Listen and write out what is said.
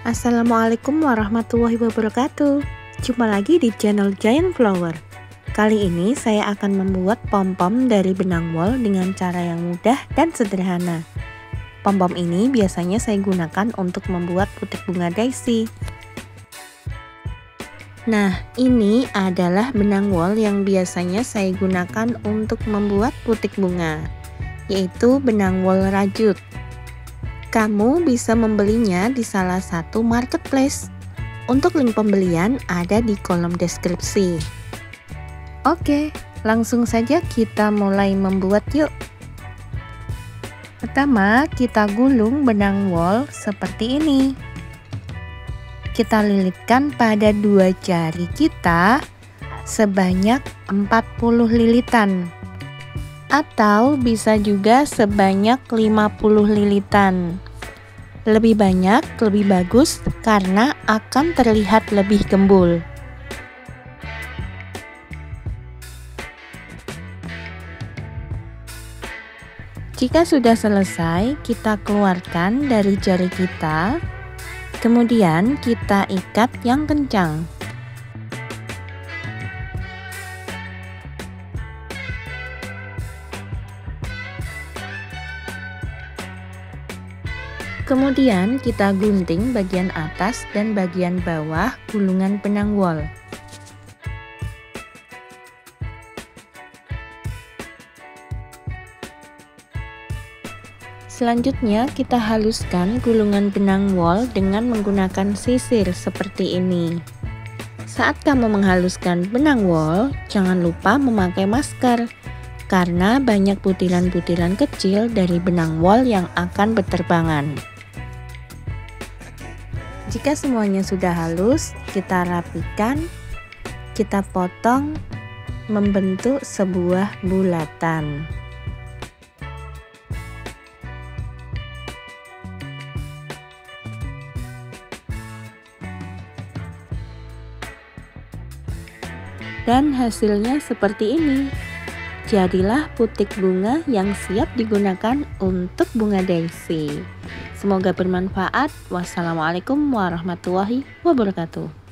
Assalamualaikum warahmatullahi wabarakatuh. Jumpa lagi di channel Giant Flower. Kali ini saya akan membuat pom-pom dari benang wol dengan cara yang mudah dan sederhana. Pom-pom ini biasanya saya gunakan untuk membuat putik bunga daisy. Nah, ini adalah benang wol yang biasanya saya gunakan untuk membuat putik bunga, yaitu benang wol rajut. Kamu bisa membelinya di salah satu marketplace. Untuk link pembelian ada di kolom deskripsi. Oke, langsung saja kita mulai membuat yuk. Pertama, kita gulung benang wol seperti ini. Kita lilitkan pada dua jari kita sebanyak 40 lilitan. Atau bisa juga sebanyak 50 lilitan. Lebih banyak, lebih bagus karena akan terlihat lebih gembul. Jika sudah selesai, kita keluarkan dari jari kita. Kemudian kita ikat yang kencang. Kemudian kita gunting bagian atas dan bagian bawah gulungan benang wol. Selanjutnya kita haluskan gulungan benang wol dengan menggunakan sisir seperti ini. Saat kamu menghaluskan benang wol, jangan lupa memakai masker karena banyak butiran-butiran kecil dari benang wol yang akan berterbangan. Jika semuanya sudah halus, kita rapikan, kita potong membentuk sebuah bulatan. Dan hasilnya seperti ini. Jadilah putik bunga yang siap digunakan untuk bunga daisy. Semoga bermanfaat. Wassalamualaikum warahmatullahi wabarakatuh.